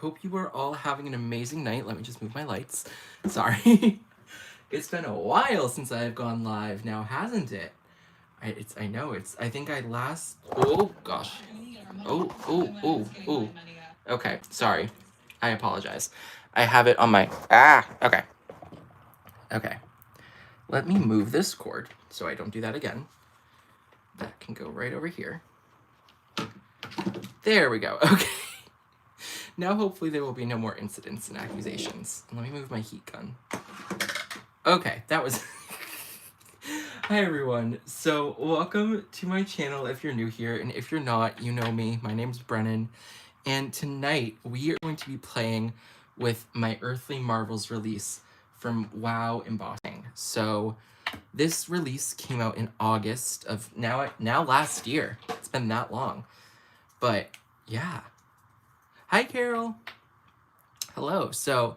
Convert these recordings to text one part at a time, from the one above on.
Hope you are all having an amazing night. Let me just move my lights. Sorry. It's been a while since I've gone live now, hasn't it? I know, I think I last, oh gosh. Oh. Okay, sorry. I apologize. I have it on my, okay. Okay. Let me move this cord so I don't do that again. That can go right over here. There we go, okay. Now hopefully there will be no more incidents and accusations. Let me move my heat gun. Okay, that was... Hi everyone. So welcome to my channel if you're new here, and if you're not, you know me. My name's Brennan, and tonight we are going to be playing with my Earthly Marvels release from WoW Embossing. So this release came out in August of now last year. It's been that long. But yeah. Hi, Carol. Hello. So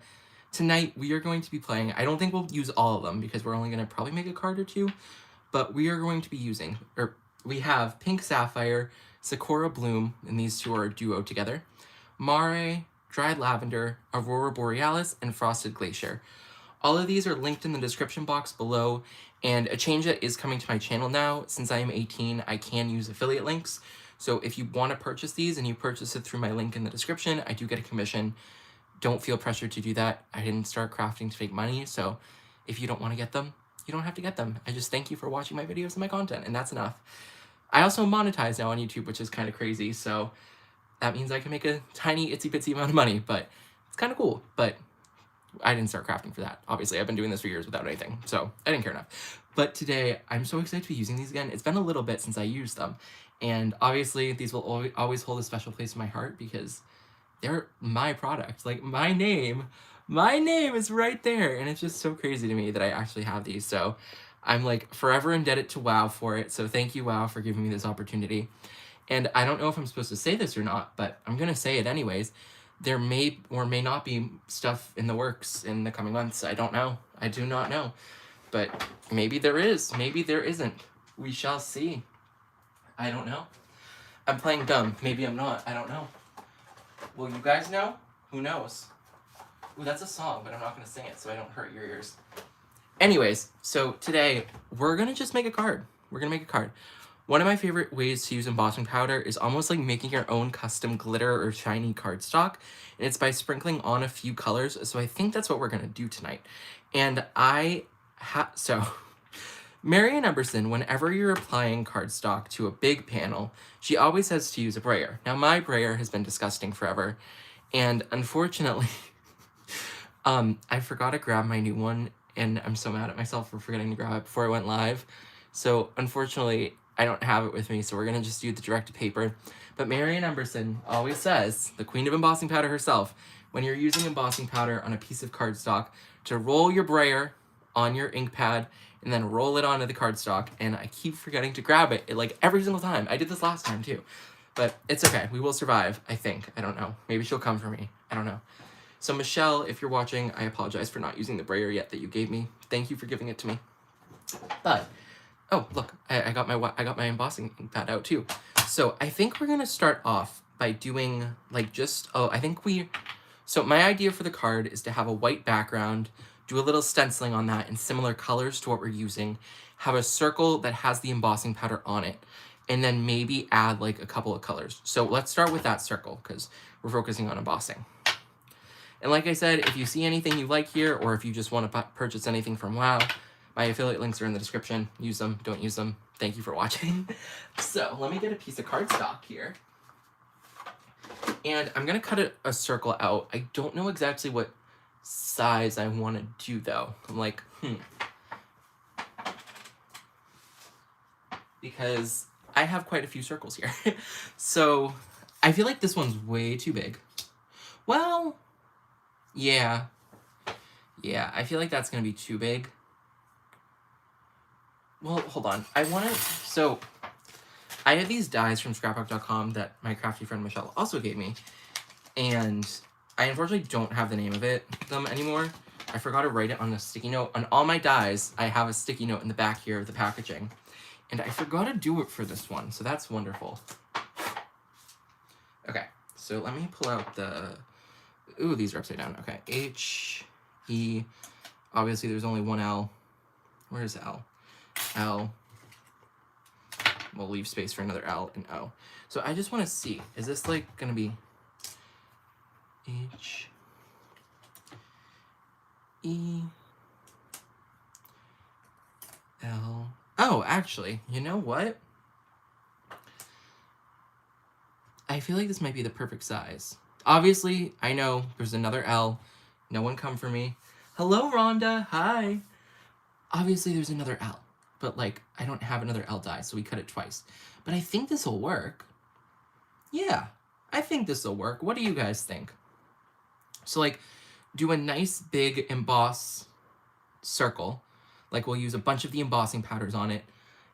tonight we are going to be playing, I don't think we'll use all of them because we're only going to probably make a card or two, but we are going to be using, we have Pink Sapphire, Sakura Bloom, and these two are a duo together, Mare, Dried Lavender, Aurora Borealis, and Frosted Glacier. All of these are linked in the description box below, and a change that is coming to my channel now. Since I am 18, I can use affiliate links. So if you want to purchase these and you purchase it through my link in the description, I do get a commission. Don't feel pressured to do that. I didn't start crafting to make money, so if you don't want to get them, you don't have to get them. I just thank you for watching my videos and my content, and that's enough. I also monetize now on YouTube, which is kind of crazy, so that means I can make a tiny itsy-bitsy amount of money, but it's kind of cool. But I didn't start crafting for that. Obviously, I've been doing this for years without anything, so I didn't care enough. But today, I'm so excited to be using these again. It's been a little bit since I used them, and obviously, these will always hold a special place in my heart because they're my product. Like, my name is right there, and it's just so crazy to me that I actually have these. So I'm like forever indebted to WoW for it. So thank you, WoW, for giving me this opportunity. And I don't know if I'm supposed to say this or not, but I'm gonna say it anyways. There may or may not be stuff in the works in the coming months. I don't know. I do not know. But maybe there is. Maybe there isn't. We shall see. I don't know. I'm playing dumb. Maybe I'm not. I don't know. Will you guys know? Who knows? Ooh, that's a song, but I'm not going to sing it so I don't hurt your ears. Anyways, so today we're going to just make a card. We're going to make a card. One of my favorite ways to use embossing powder is almost like making your own custom glitter or shiny cardstock. And it's by sprinkling on a few colors. So I think that's what we're going to do tonight. And Mary and Embossing, whenever you're applying cardstock to a big panel, she always says to use a brayer. Now, my brayer has been disgusting forever, and unfortunately, I forgot to grab my new one, and I'm so mad at myself for forgetting to grab it before I went live. So, unfortunately, I don't have it with me, so we're going to just do the direct-to-paper. But Mary and Embossing always says, the queen of embossing powder herself, when you're using embossing powder on a piece of cardstock, to roll your brayer on your ink pad and then roll it onto the cardstock, and I keep forgetting to grab it, like every single time. I did this last time too, but it's okay. We will survive, I think. I don't know. Maybe she'll come for me. I don't know. So Michelle, if you're watching, I apologize for not using the brayer yet that you gave me. Thank you for giving it to me. But, oh, look, I got my embossing ink pad out too. So I think we're gonna start off by doing like so my idea for the card is to have a white background, do a little stenciling on that in similar colors to what we're using, have a circle that has the embossing powder on it, and then maybe add like a couple of colors. So let's start with that circle because we're focusing on embossing. And like I said, if you see anything you like here, or if you just want to purchase anything from WoW, my affiliate links are in the description. Use them, don't use them. Thank you for watching. So let me get a piece of cardstock here. And I'm going to cut a circle out. I don't know exactly what size I want to do though. I'm like, because I have quite a few circles here. So I feel like this one's way too big. Well, yeah, I feel like that's gonna be too big. Well, hold on. So I have these dies from scrapbook.com that my crafty friend Michelle also gave me, and I unfortunately don't have the name of them anymore. I forgot to write it on a sticky note. On all my dies, I have a sticky note in the back here of the packaging, and I forgot to do it for this one, so that's wonderful. Okay, so let me pull out the Ooh, these are upside down. Okay, H, E. Obviously, there's only one L. Where's L? L. We'll leave space for another L and O. So I just want to see, is this like going to be H, E, L. Oh, actually, you know what? I feel like this might be the perfect size. Obviously, I know there's another L. No one come for me. Hello, Rhonda. Hi. Obviously, there's another L. But, like, I don't have another L die, so we cut it twice. But I think this will work. Yeah, I think this will work. What do you guys think? So, like, do a nice big emboss circle. Like, we'll use a bunch of the embossing powders on it.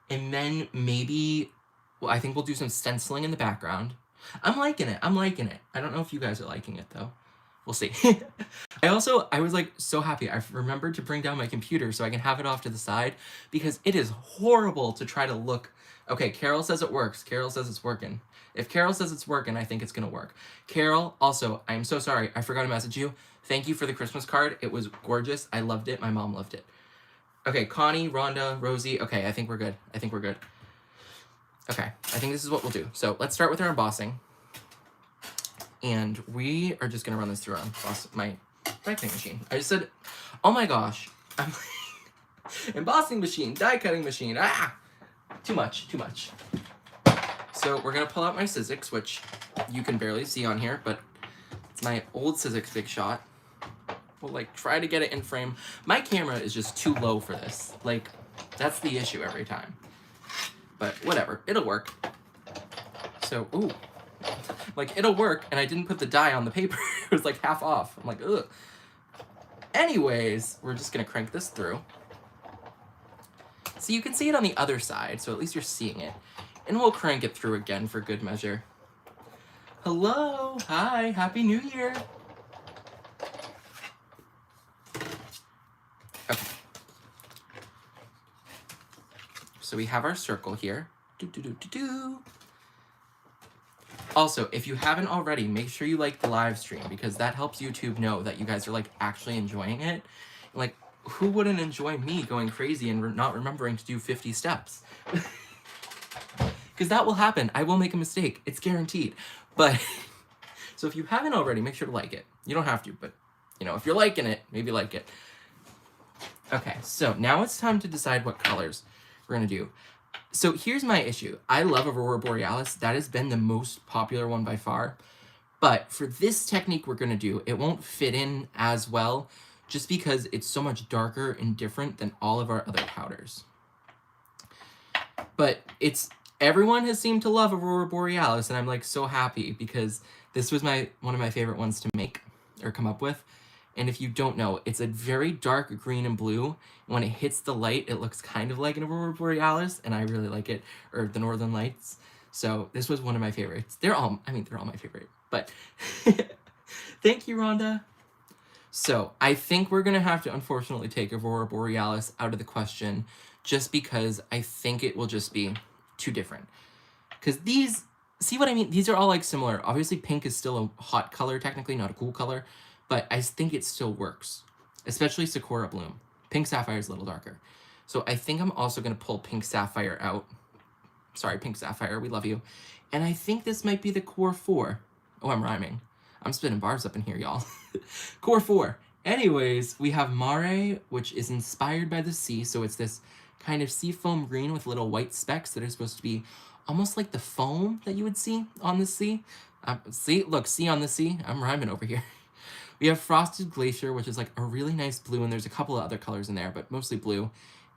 And then maybe, well, I think we'll do some stenciling in the background. I'm liking it. I'm liking it. I don't know if you guys are liking it, though. We'll see. I was like so happy. I remembered to bring down my computer so I can have it off to the side because it is horrible to try to look. Okay, Carol says it works. Carol says it's working. If Carol says it's working, I think it's going to work. Carol, also, I'm so sorry. I forgot to message you. Thank you for the Christmas card. It was gorgeous. I loved it. My mom loved it. Okay, Connie, Rhonda, Rosie. Okay, I think we're good. I think we're good. Okay, I think this is what we'll do. So let's start with our embossing. And we are just gonna run this through our my die cutting machine. I just said, oh my gosh, I'm like, embossing machine, die cutting machine, too much, too much. So we're gonna pull out my Sizzix, which you can barely see on here, but it's my old Sizzix Big Shot. We'll like try to get it in frame. My camera is just too low for this. Like, that's the issue every time. But whatever, it'll work. So, ooh. Like, it'll work, and I didn't put the die on the paper. It was, like, half off. I'm like, ugh. Anyways, we're just gonna crank this through. So you can see it on the other side, so at least you're seeing it. And we'll crank it through again for good measure. Hello! Hi! Happy New Year! Okay. So we have our circle here. Do-do-do-do-do. Also, if you haven't already, make sure you like the live stream because that helps YouTube know that you guys are like actually enjoying it. Like, who wouldn't enjoy me going crazy and not remembering to do 50 steps? Because that will happen. I will make a mistake. It's guaranteed. But, so if you haven't already, make sure to like it. You don't have to, but, you know, if you're liking it, maybe like it. Okay, so now it's time to decide what colors we're going to do. So here's my issue. I love Aurora Borealis. That has been the most popular one by far. But for this technique we're going to do, it won't fit in as well just because it's so much darker and different than all of our other powders. But everyone has seemed to love Aurora Borealis, and I'm like so happy because this was one of my favorite ones to make or come up with. And if you don't know, it's a very dark green and blue. When it hits the light, it looks kind of like an Aurora Borealis, and I really like it, or the Northern Lights. So this was one of my favorites. They're all my favorite, but thank you, Rhonda. So I think we're gonna have to unfortunately take Aurora Borealis out of the question just because I think it will just be too different. Because these, see what I mean? These are all like similar. Obviously pink is still a hot color, technically not a cool color, but I think it still works, especially Sakura Bloom. Pink Sapphire is a little darker. So I think I'm also going to pull Pink Sapphire out. Sorry, Pink Sapphire, we love you. And I think this might be the Core 4. Oh, I'm rhyming. I'm spitting bars up in here, y'all. Core 4. Anyways, we have Mare, which is inspired by the sea. So it's this kind of seafoam green with little white specks that are supposed to be almost like the foam that you would see on the sea. Look, sea on the sea. I'm rhyming over here. We have Frosted Glacier, which is like a really nice blue, and there's a couple of other colors in there, but mostly blue.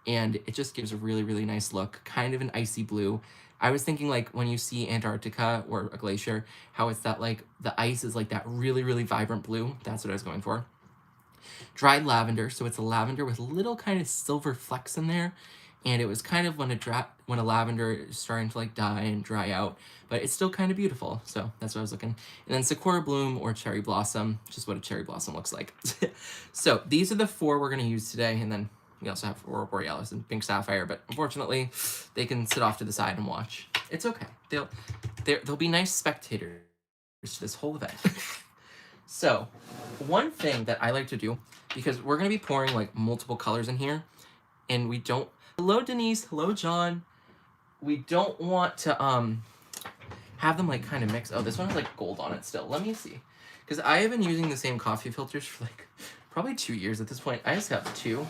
And it just gives a really, really nice look, kind of an icy blue. I was thinking like when you see Antarctica or a glacier, how it's that like, the ice is like that really, really vibrant blue. That's what I was going for. Dried Lavender, so it's a lavender with little kind of silver flecks in there. And it was kind of when a lavender is starting to like die and dry out, but it's still kind of beautiful. So that's what I was looking. And then Sakura Bloom or Cherry Blossom, just what a cherry blossom looks like. So these are the 4 we're going to use today. And then we also have Aurora Borealis and Pink Sapphire, but unfortunately they can sit off to the side and watch. It's okay. They'll be nice spectators to this whole event. So, one thing that I like to do, because we're going to be pouring like multiple colors in here, and we don't... Hello, Denise. Hello, John. We don't want to have them like kind of mix. Oh, this one has like gold on it still. Let me see. Because I have been using the same coffee filters for like probably 2 years at this point. I just have 2.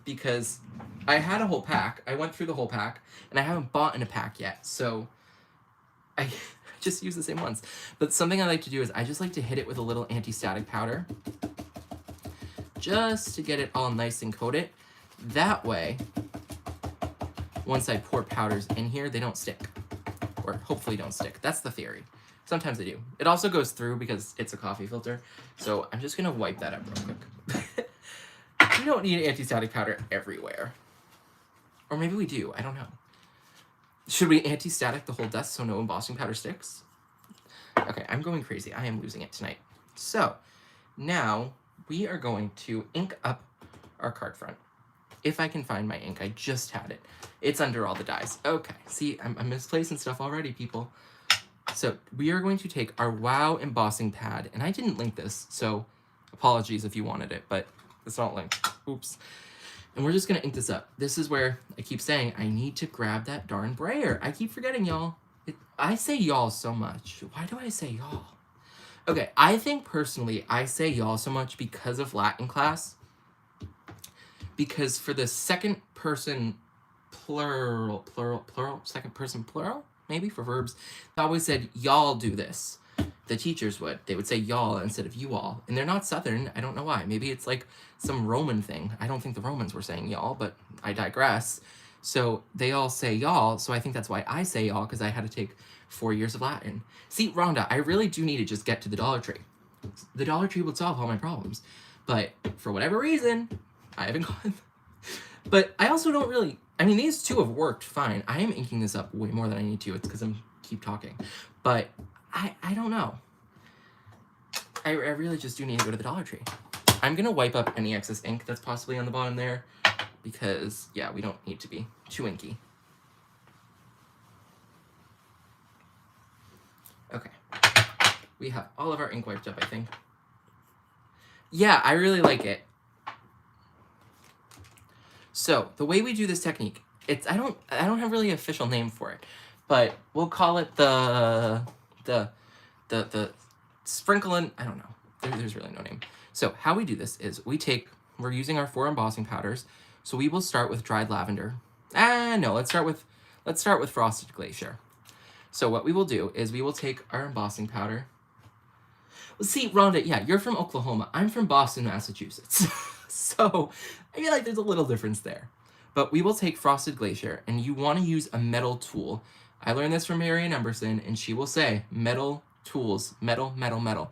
Because I had a whole pack. I went through the whole pack, and I haven't bought in a pack yet. So I just use the same ones. But something I like to do is I just like to hit it with a little anti-static powder, just to get it all nice and coated. That way, once I pour powders in here, they don't stick. Or hopefully don't stick. That's the theory. Sometimes they do. It also goes through because it's a coffee filter. So I'm just going to wipe that up real quick. We don't need anti-static powder everywhere. Or maybe we do. I don't know. Should we anti-static the whole desk so no embossing powder sticks? Okay, I'm going crazy. I am losing it tonight. So, now we are going to ink up our card front. If I can find my ink, I just had it. It's under all the dies. Okay, see, I'm misplacing stuff already, people. So, we are going to take our WOW embossing pad, and I didn't link this, so apologies if you wanted it, but it's not linked. Oops. And we're just going to ink this up. This is where I keep saying I need to grab that darn brayer. I keep forgetting, y'all. I say y'all so much. Why do I say y'all? Okay, I think personally I say y'all so much because of Latin class. Because for the second person plural, second person plural, maybe for verbs, they always said y'all do this. The teachers would. They would say y'all instead of you all. And they're not Southern. I don't know why. Maybe it's like some Roman thing. I don't think the Romans were saying y'all, but I digress. So they all say y'all, so I think that's why I say y'all, because I had to take 4 years of Latin. See, Rhonda, I really do need to just get to the Dollar Tree. The Dollar Tree would solve all my problems. But for whatever reason, I haven't gone. But I also don't really... I mean, these two have worked fine. I am inking this up way more than I need to. It's because I'm keep talking. But I don't know. I really just do need to go to the Dollar Tree. I'm going to wipe up any excess ink that's possibly on the bottom there. Because, yeah, we don't need to be too inky. Okay. We have all of our ink wiped up, I think. Yeah, I really like it. So, the way we do this technique, it's I don't have really an official name for it, but we'll call it the sprinkling, I don't know. There's really no name. So, how we do this is we're using our 4 embossing powders. So, we will start with dried lavender. No, let's start with frosted glacier. So, what we will do is we will take our embossing powder. Well, see, Rhonda, yeah, you're from Oklahoma. I'm from Boston, Massachusetts. So, I feel like there's a little difference there. But we will take frosted glacier, and you want to use a metal tool. I learned this from Mare and Embossing, and she will say, metal tools, metal, metal, metal.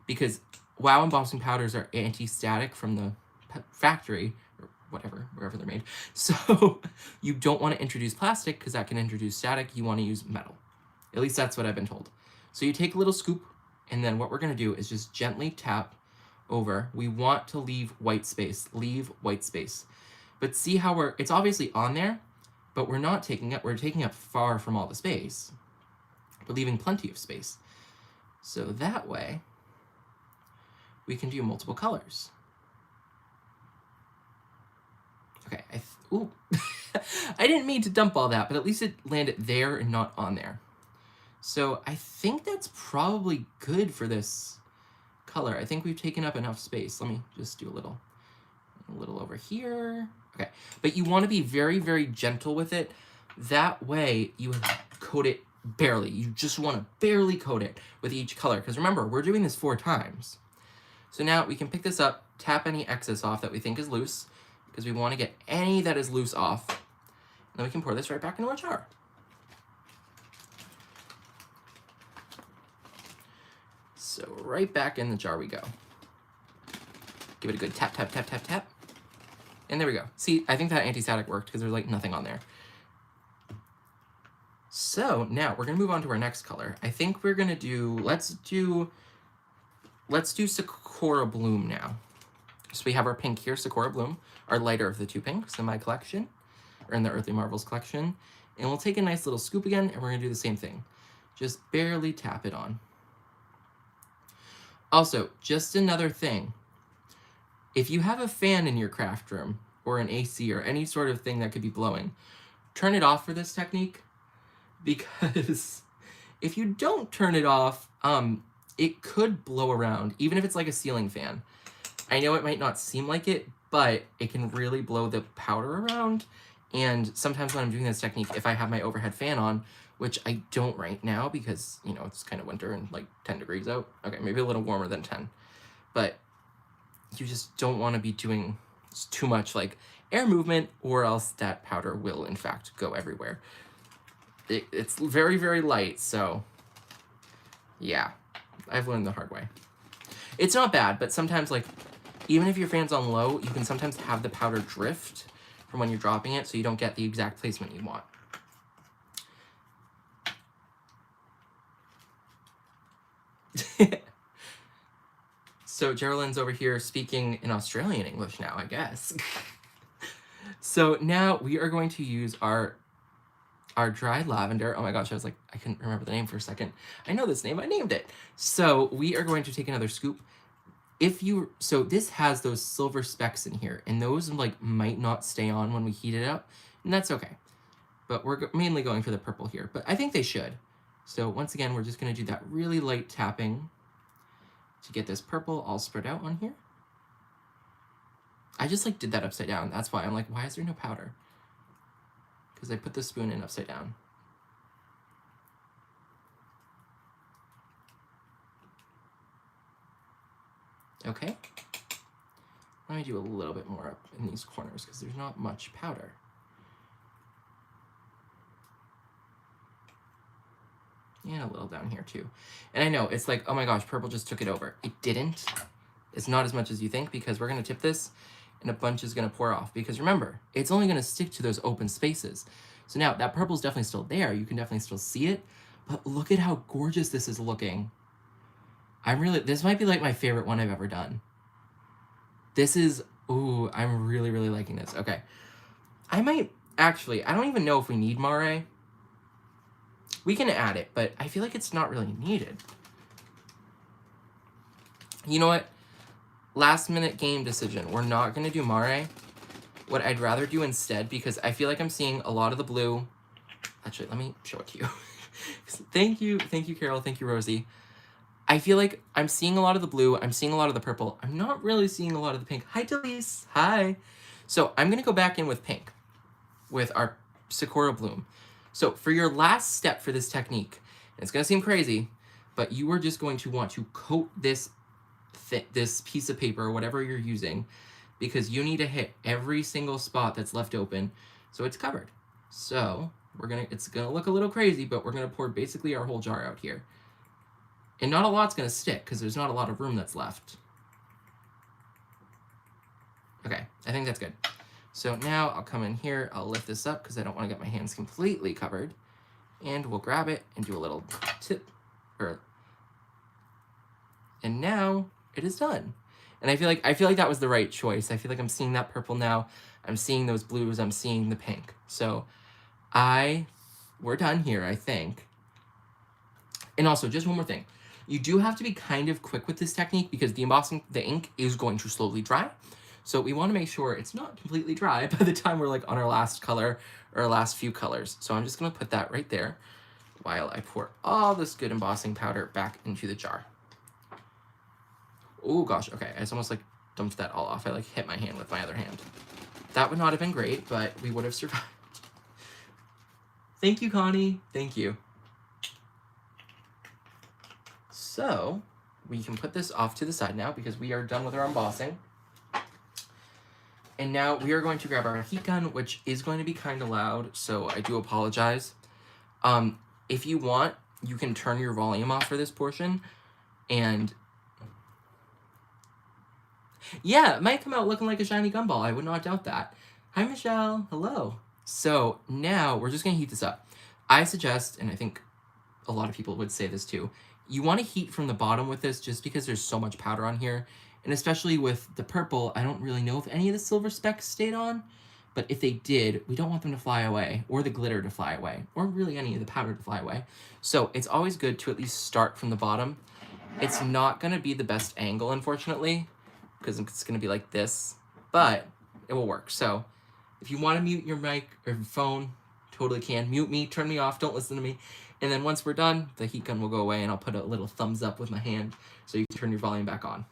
Because WOW embossing powders are anti-static from the factory, or whatever, wherever they're made. So, you don't want to introduce plastic, because that can introduce static. You want to use metal. At least that's what I've been told. So you take a little scoop, and then what we're going to do is just gently tap over. We want to leave white space. Leave white space. But see how it's obviously on there, but we're not taking up, we're taking up far from all the space. We're leaving plenty of space. So that way, we can do multiple colors. Okay, ooh. I didn't mean to dump all that, but at least it landed there and not on there. So I think that's probably good for this color. I think we've taken up enough space. Let me just do a little over here. Okay, but you want to be very, very gentle with it. That way you coat it barely. You just want to barely coat it with each color. Because remember, we're doing this 4 times. So now we can pick this up, tap any excess off that we think is loose, because we want to get any that is loose off. And then we can pour this right back into our jar. So right back in the jar we go. Give it a good tap, tap, tap, tap, tap. And there we go. See, I think that anti-static worked because there's like nothing on there. So now we're gonna move on to our next color. I think we're gonna do, let's do Sakura Bloom now. So we have our pink here, Sakura Bloom, our lighter of the 2 pinks in my collection, or in the Earthly Marvels collection. And we'll take a nice little scoop again, and we're gonna do the same thing. Just barely tap it on. Also, just another thing. If you have a fan in your craft room, or an AC, or any sort of thing that could be blowing, turn it off for this technique, because if you don't turn it off, it could blow around, even if it's like a ceiling fan. I know it might not seem like it, but it can really blow the powder around. And sometimes when I'm doing this technique, if I have my overhead fan on, which I don't right now because, you know, it's kind of winter and like 10 degrees out. Okay, maybe a little warmer than 10. But you just don't want to be doing too much like air movement, or else that powder will in fact go everywhere. It's very, very light, so yeah, I've learned the hard way. It's not bad, but sometimes, like, even if your fan's on low, you can sometimes have the powder drift from when you're dropping it, so you don't get the exact placement you want. So Geraldine's over here speaking in Australian English now, I guess. So now we are going to use our dried lavender. Oh my gosh, I was like, I couldn't remember the name for a second. I know this name, I named it. So we are going to take another scoop. So this has those silver specks in here, and those like might not stay on when we heat it up, and that's okay. But we're mainly going for the purple here, but I think they should. So once again, we're just gonna do that really light tapping to get this purple all spread out on here. I just like did that upside down. That's why I'm like, why is there no powder? Because I put the spoon in upside down. Okay. Let me do a little bit more up in these corners because there's not much powder. And a little down here too. And I know, it's like, oh my gosh, purple just took it over. It didn't. It's not as much as you think, because we're gonna tip this and a bunch is gonna pour off. Because remember, it's only gonna stick to those open spaces. So now, that purple's definitely still there. You can definitely still see it. But look at how gorgeous this is looking. This might be like my favorite one I've ever done. This is, ooh, I'm really, really liking this. Okay. I might, actually, I don't even know if we need Mare. We can add it, but I feel like it's not really needed. You know what? Last minute game decision. We're not going to do Mare. What I'd rather do instead, because I feel like I'm seeing a lot of the blue. Actually, let me show it to you. Thank you, Carol. Thank you, Rosie. I feel like I'm seeing a lot of the blue. I'm seeing a lot of the purple. I'm not really seeing a lot of the pink. Hi, Delise. Hi. So I'm going to go back in with pink, with our Sakura Bloom. So for your last step for this technique, and it's going to seem crazy, but you are just going to want to coat this piece of paper or whatever you're using, because you need to hit every single spot that's left open so it's covered. So it's gonna look a little crazy, but we're gonna pour basically our whole jar out here. And not a lot's gonna stick because there's not a lot of room that's left. Okay, I think that's good. So now I'll come in here, I'll lift this up because I don't want to get my hands completely covered. And we'll grab it and do a little tip. And now it is done. And I feel like that was the right choice. I feel like I'm seeing that purple now. I'm seeing those blues. I'm seeing the pink. So we're done here, I think. And also, just one more thing. You do have to be kind of quick with this technique because the ink is going to slowly dry. So we want to make sure it's not completely dry by the time we're like on our last color or our last few colors. So I'm just going to put that right there while I pour all this good embossing powder back into the jar. Oh gosh, okay, I just almost like dumped that all off. I like hit my hand with my other hand. That would not have been great, but we would have survived. Thank you, Connie. Thank you. So we can put this off to the side now because we are done with our embossing. And now we are going to grab our heat gun, which is going to be kind of loud, so I do apologize. If you want, you can turn your volume off for this portion, and yeah, it might come out looking like a shiny gumball. I would not doubt that. Hi, Michelle. Hello. So now we're just going to heat this up. I suggest, and I think a lot of people would say this too, you want to heat from the bottom with this just because there's so much powder on here. And especially with the purple, I don't really know if any of the silver specks stayed on. But if they did, we don't want them to fly away, or the glitter to fly away, or really any of the powder to fly away. So it's always good to at least start from the bottom It's not going to be the best angle, unfortunately, because it's going to be like this, but it will work. So if you want to mute your mic or phone, totally can. Mute me, turn me off, don't listen to me. And then once we're done, the heat gun will go away and I'll put a little thumbs up with my hand so you can turn your volume back on.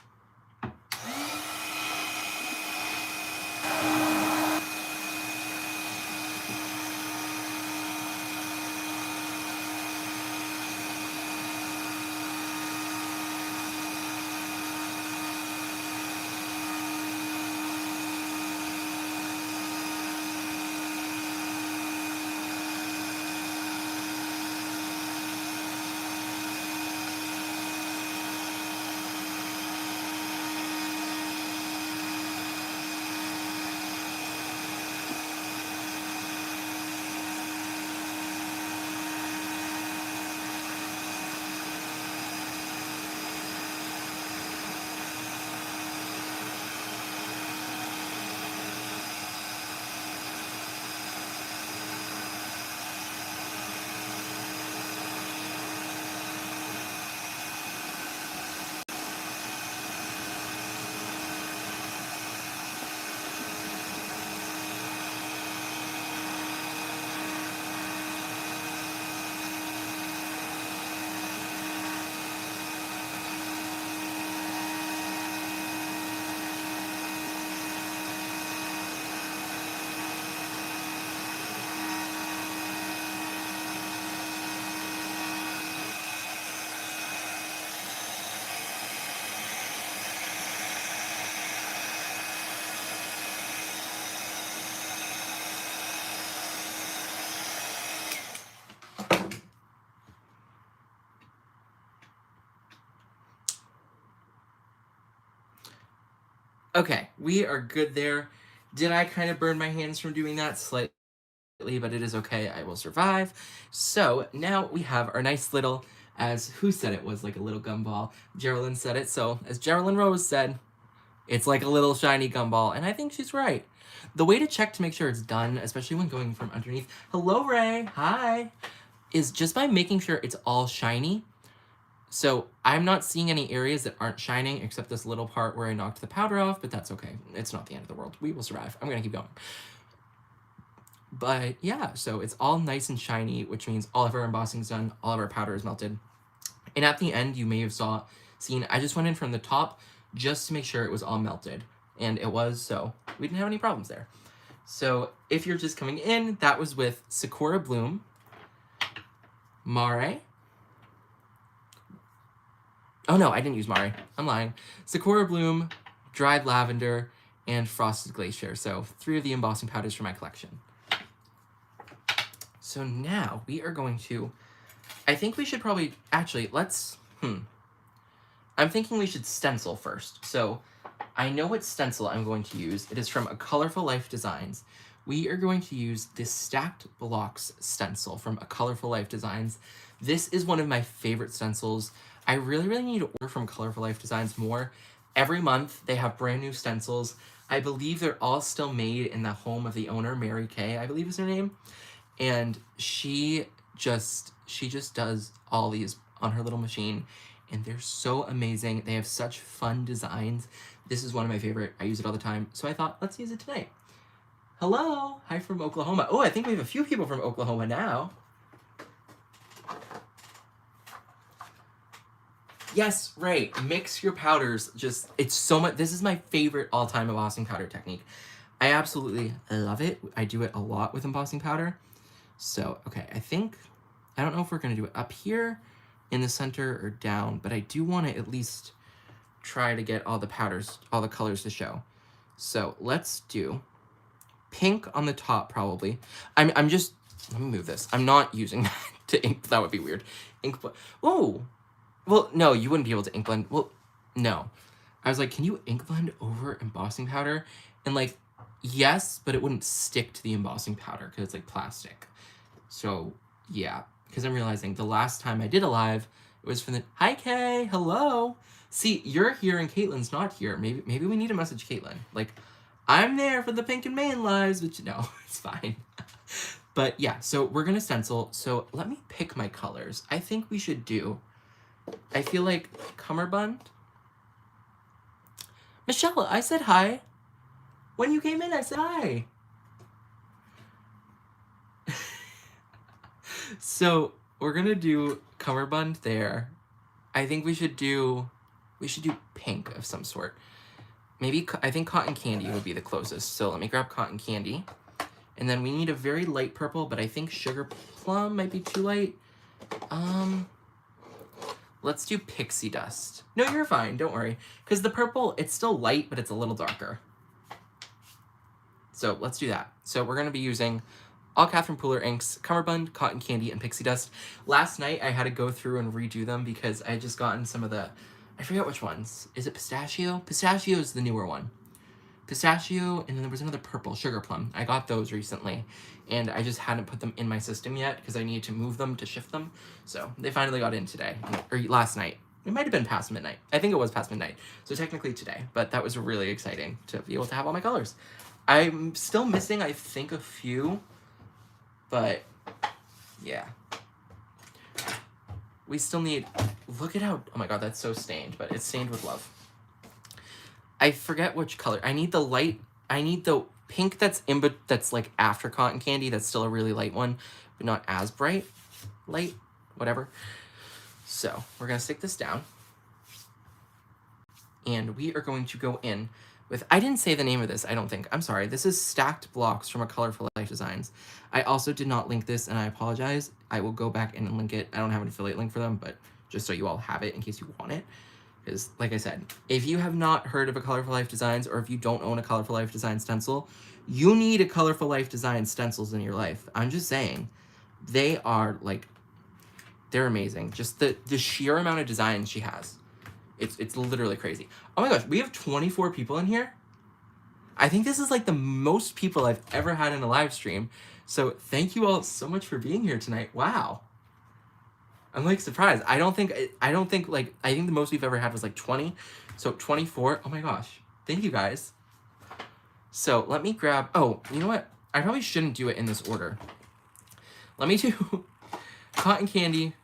Okay, we are good there. Did I kind of burn my hands from doing that slightly? But it is okay, I will survive. So now we have our nice little, as who said it was like a little gumball? Geraldine said it. So as Geraldine Rose said, it's like a little shiny gumball, and I think she's right. The way to check to make sure it's done, especially when going from underneath, hello Ray, hi, is just by making sure it's all shiny. So I'm not seeing any areas that aren't shining except this little part where I knocked the powder off, but that's okay. It's not the end of the world. We will survive. I'm gonna keep going. But yeah, so it's all nice and shiny, which means all of our embossing's done, all of our powder is melted. And at the end, you may have seen, I just went in from the top just to make sure it was all melted. And it was, so we didn't have any problems there. So if you're just coming in, that was with Sakura Bloom, Mare. Oh no, I didn't use Mare. I'm lying. Sakura Bloom, Dried Lavender, and Frosted Glacier. So 3 of the embossing powders for my collection. So now we are going to, I think we should probably, actually, let's, I'm thinking we should stencil first. So I know what stencil I'm going to use. It is from A Colorful Life Designs. We are going to use this Stacked Blocks stencil from A Colorful Life Designs. This is one of my favorite stencils. I really need to order from Colorful Life Designs more. Every month they have brand new stencils. I believe they're all still made in the home of the owner, Mary Kay, I believe is her name. And she just does all these on her little machine, and they're so amazing. They have such fun designs. This is one of my favorite. I use it all the time. So I thought, let's use it tonight. Hello. Hi from Oklahoma. Oh, I think we have a few people from Oklahoma now. Yes, right. Mix your powders. Just, it's so much. This is my favorite all-time embossing powder technique. I absolutely love it. I do it a lot with embossing powder. So, okay, I don't know if we're going to do it up here in the center or down, but I do want to at least try to get all the powders, all the colors to show. So let's do pink on the top, probably. I'm just, let me move this. I'm not using that to ink. That would be weird. Ink, oh, well, no, you wouldn't be able to ink blend. Well, no. I was like, can you ink blend over embossing powder? And like, yes, but it wouldn't stick to the embossing powder because it's like plastic. So yeah, because I'm realizing the last time I did a live, it was from the, hi Kay, hello. See, you're here and Caitlin's not here. Maybe we need to message Caitlin. Like, I'm there for the Pink and Main lives, which no, it's fine. But yeah, so we're gonna stencil. So let me pick my colors. I think we should do I feel like cummerbund. Michelle, I said hi. When you came in, I said hi. So we're gonna do cummerbund there. I think we should do pink of some sort. Maybe, I think cotton candy would be the closest. So let me grab cotton candy. And then we need a very light purple, but I think sugar plum might be too light. Let's do pixie dust. No, you're fine, don't worry. Because the purple, it's still light, but it's a little darker. So let's do that. So we're gonna be using all Catherine Pooler inks, cummerbund, cotton candy, and pixie dust. Last night I had to go through and redo them because I had just gotten some of the, I forget which ones. Is it pistachio? Pistachio is the newer one. Pistachio, and then there was another purple, sugar plum. I got those recently, and I just hadn't put them in my system yet because I needed to move them to shift them. So they finally got in today, or last night. It might have been past midnight. I think it was past midnight. So technically today, but that was really exciting to be able to have all my colors. I'm still missing, I think, a few, but yeah. We still need, look at how, oh my god, that's so stained, but it's stained with love. I forget which color. I need the light, I need the pink that's that's like after cotton candy. That's still a really light one, but not as bright. Light, whatever. So we're gonna stick this down. And we are going to go in with, I didn't say the name of this, I don't think. I'm sorry. This is Stacked Blocks from A Colorful Life Designs. I also did not link this, and I apologize. I will go back and link it. I don't have an affiliate link for them, but just so you all have it in case you want it. Because, like I said, if you have not heard of A Colorful Life Designs, or if you don't own a Colorful Life Design stencil, you need a Colorful Life Design stencils in your life. I'm just saying. They are, like, they're amazing. Just the sheer amount of designs she has. It's literally crazy. Oh my gosh, we have 24 people in here? I think this is, like, the most people I've ever had in a live stream. So thank you all so much for being here tonight. Wow. I'm, like, surprised. I think the most we've ever had was, like, 20. So 24. Oh my gosh. Thank you, guys. So let me grab, oh, you know what? I probably shouldn't do it in this order. Let me do cotton candy.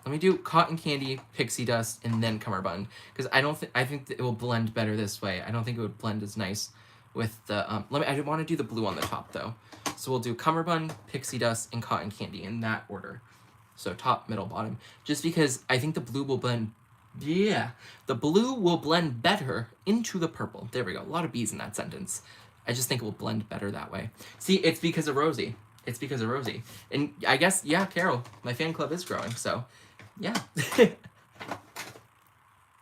Let me do cotton candy, pixie dust, and then cummerbund. Because I think that it will blend better this way. I don't think it would blend as nice with the, I want to do the blue on the top, though. So we'll do cummerbund, pixie dust, and cotton candy in that order. So top, middle, bottom. Just because I think the blue will blend, yeah. The blue will blend better into the purple. There we go. A lot of B's in that sentence. I just think it will blend better that way. See, it's because of Rosie. It's because of Rosie. And I guess, yeah, Carol, my fan club is growing, so yeah.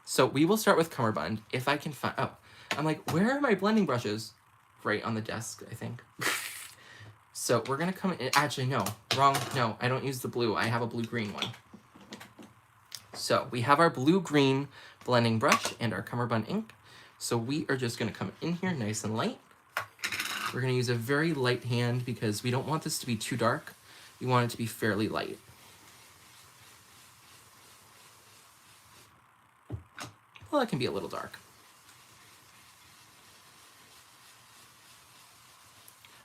So we will start with cummerbund. If I can find, oh, I'm like, where are my blending brushes? Right on the desk, I think. So we're gonna come in, actually no, wrong, no, I don't use the blue, I have a blue-green one. So we have our blue-green blending brush and our cummerbund ink. So we are just gonna come in here nice and light. We're gonna use a very light hand because we don't want this to be too dark. We want it to be fairly light. Well, it can be a little dark.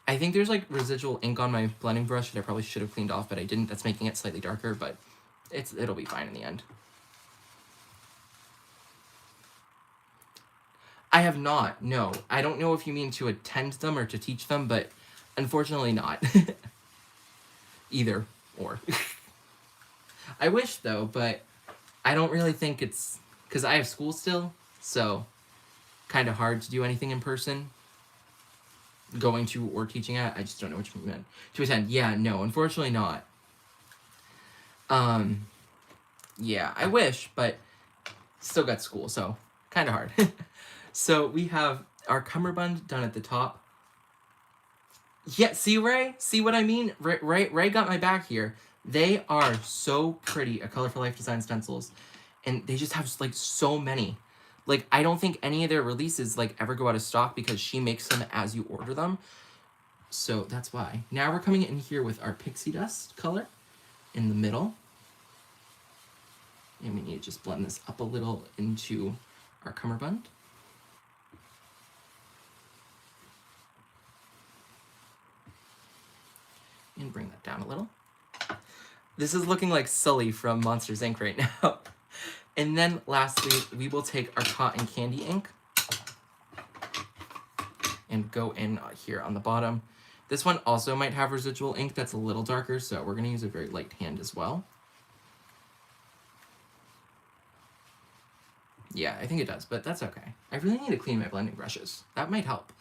I think there's like residual ink on my blending brush that I probably should have cleaned off, but I didn't. That's making it slightly darker, but it'll be fine in the end. I have not, no. I don't know if you mean to attend them or to teach them, but unfortunately not. Either or. I wish though, but I don't really think it's, because I have school still, so kind of hard to do anything in person. Going to or teaching at, I just don't know what you meant. To attend, yeah, no, unfortunately not. Yeah, I wish, but still got school, so kind of hard. So we have our cummerbund done at the top. Yeah, see, Ray? See what I mean? Ray got my back here. They are so pretty, A Colorful Life Design stencils. And they just have, like, so many. Like, I don't think any of their releases, like, ever go out of stock because she makes them as you order them. So that's why. Now we're coming in here with our pixie dust color in the middle. And we need to just blend this up a little into our cummerbund. And bring that down a little. This is looking like Sully from Monsters, Inc. right now. And then lastly, we will take our cotton candy ink and go in here on the bottom. This one also might have residual ink that's a little darker, so we're gonna use a very light hand as well. Yeah, I think it does, but that's okay. I really need to clean my blending brushes. That might help.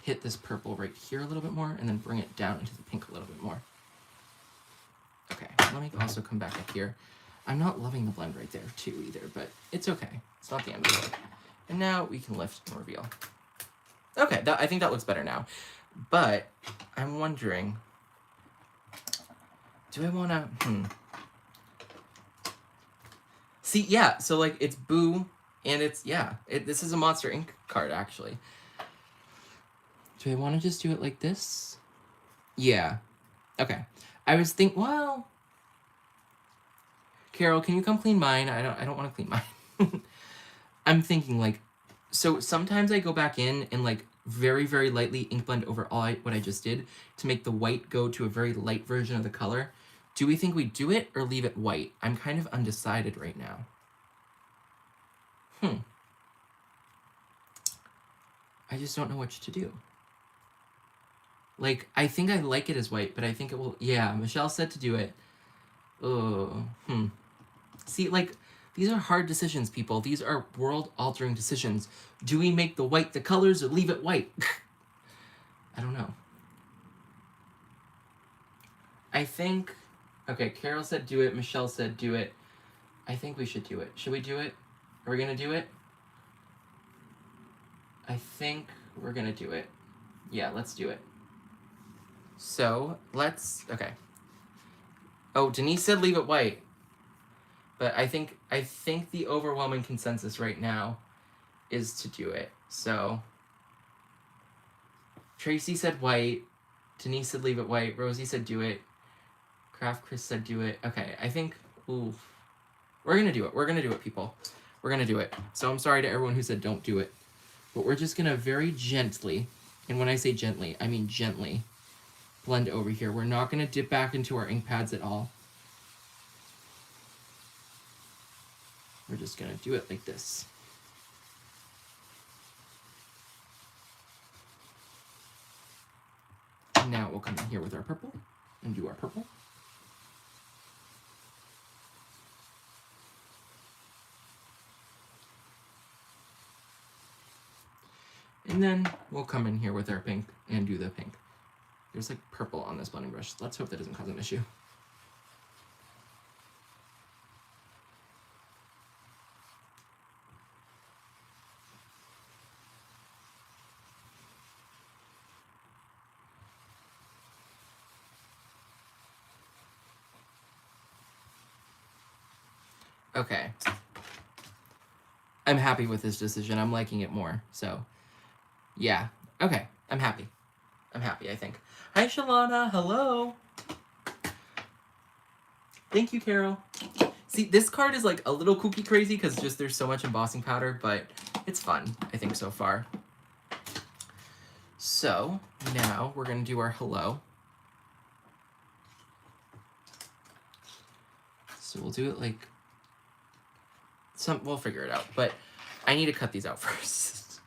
Hit this purple right here a little bit more, and then bring it down into the pink a little bit more. Okay, let me also come back up here. I'm not loving the blend right there too either, but it's okay. It's not the end of the world. And now we can lift and reveal. Okay, I think that looks better now. But I'm wondering, do I want to, See, yeah, so like it's Boo, and it's, yeah, this is a Monster Inc. card actually. Do I want to just do it like this? Yeah. Okay. I was thinking, well, Carol, can you come clean mine? I don't want to clean mine. I'm thinking like, so sometimes I go back in and like very, very lightly ink blend over all what I just did to make the white go to a very light version of the color. Do we think we do it or leave it white? I'm kind of undecided right now. I just don't know what to do. Like, I think I like it as white, but I think it will... Yeah, Michelle said to do it. Oh, See, like, these are hard decisions, people. These are world-altering decisions. Do we make the white the colors or leave it white? I don't know. I think... Okay, Carol said do it. Michelle said do it. I think we should do it. Should we do it? Are we gonna do it? I think we're gonna do it. Yeah, let's do it. So, let's... Okay. Oh, Denise said leave it white. But I think the overwhelming consensus right now is to do it. So, Tracy said white. Denise said leave it white. Rosie said do it. Craft Chris said do it. Okay, I think... Ooh. We're gonna do it. We're gonna do it, people. We're gonna do it. So I'm sorry to everyone who said don't do it. But we're just gonna very gently, and when I say gently, I mean gently, blend over here. We're not gonna dip back into our ink pads at all. We're just gonna do it like this. Now we'll come in here with our purple and do our purple. And then we'll come in here with our pink and do the pink. There's like purple on this blending brush. Let's hope that doesn't cause an issue. Okay. I'm happy with this decision. I'm liking it more. So, yeah. Okay. I'm happy. I'm happy, I think. Hi, Shalana. Hello. Thank you, Carol. See, this card is like a little kooky crazy because just there's so much embossing powder, but it's fun, I think, so far. So, now we're going to do our hello. So we'll do it like... We'll figure it out, but I need to cut these out first.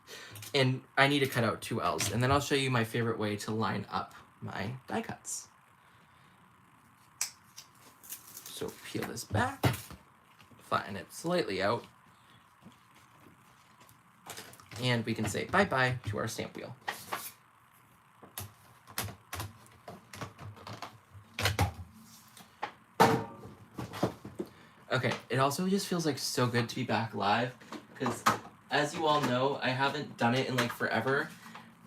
And I need to cut out 2 L's, and then I'll show you my favorite way to line up my die cuts. So peel this back, flatten it slightly out, and we can say bye-bye to our stamp wheel. Okay, it also just feels like so good to be back live, because as you all know, I haven't done it in like forever,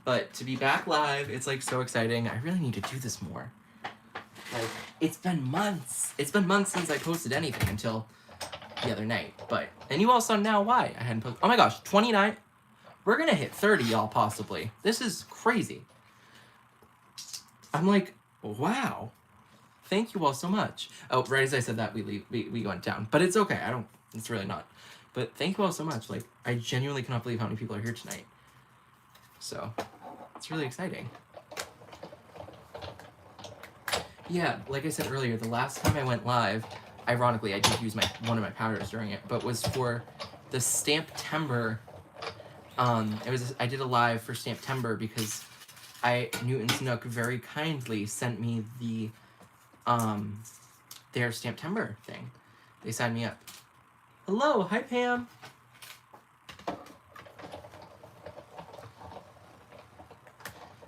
but to be back live, it's like so exciting. I really need to do this more. Like, it's been months. It's been months since I posted anything until the other night, but, and you all saw now why I hadn't posted. Oh my gosh, 29. We're gonna hit 30, y'all, possibly. This is crazy. I'm like, wow. Thank you all so much. Oh, right as I said that, we went down. But it's okay. It's really not. But thank you all so much. Like, I genuinely cannot believe how many people are here tonight. So, it's really exciting. Yeah, like I said earlier, the last time I went live, ironically, I did use one of my powders during it, but was for the Stamptember. I did a live for Stamptember because Newton's Nook very kindly sent me their Stamptember thing. They signed me up. Hello, hi Pam.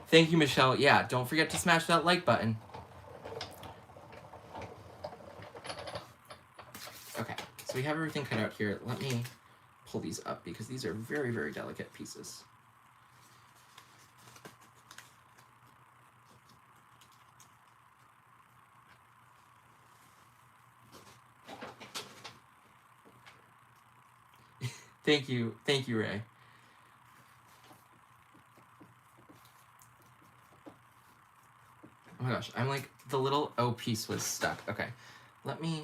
Thank you, Michelle. Yeah, don't forget to smash that like button. Okay, so we have everything cut out here. Let me pull these up because these are very, very delicate pieces. Thank you, Ray. Oh my gosh, I'm like, the little O piece was stuck. Okay, let me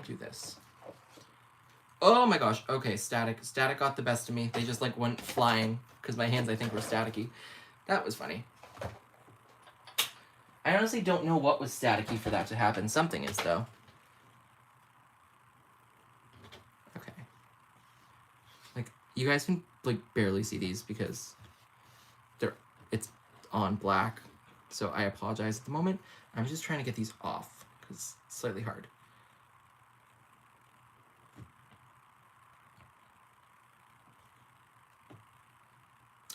do this. Oh my gosh, okay, Static got the best of me. They just like went flying because my hands, I think, were staticky. That was funny. I honestly don't know what was staticky for that to happen. Something is, though. Okay. Like, you guys can, like, barely see these because it's on black. So I apologize at the moment. I'm just trying to get these off because it's slightly hard.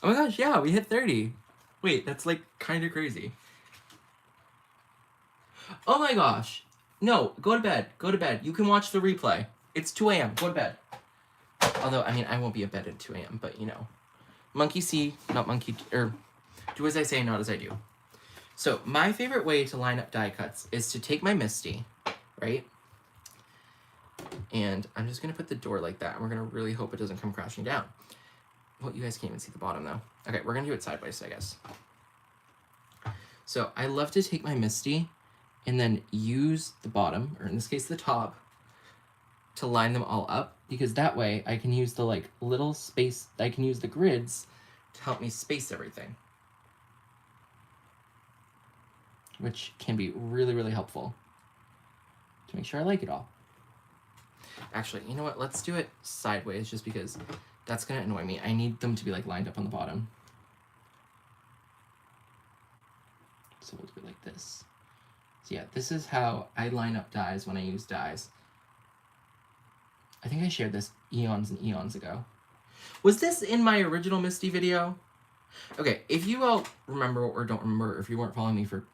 Oh my gosh, yeah, we hit 30. Wait, that's like kind of crazy. Oh my gosh. No, go to bed. Go to bed. You can watch the replay. It's 2 a.m. Go to bed. Although, I mean, I won't be in bed at 2 a.m., but you know. Monkey see, not monkey, or do as I say, not as I do. So, my favorite way to line up die cuts is to take my Misty, right? And I'm just going to put the door like that, and we're going to really hope it doesn't come crashing down. Well, you guys can't even see the bottom, though. Okay, we're going to do it sideways, I guess. So, I love to take my Misty and then use the bottom, or in this case, the top, to line them all up, because that way I can use the, like, little space, I can use the grids to help me space everything. Which can be really, really helpful to make sure I like it all. Actually, you know what? Let's do it sideways just because that's going to annoy me. I need them to be like lined up on the bottom. So we'll do it like this. So yeah, this is how I line up dies when I use dies. I think I shared this eons and eons ago. Was this in my original Misty video? Okay, if you all remember or don't remember, if you weren't following me for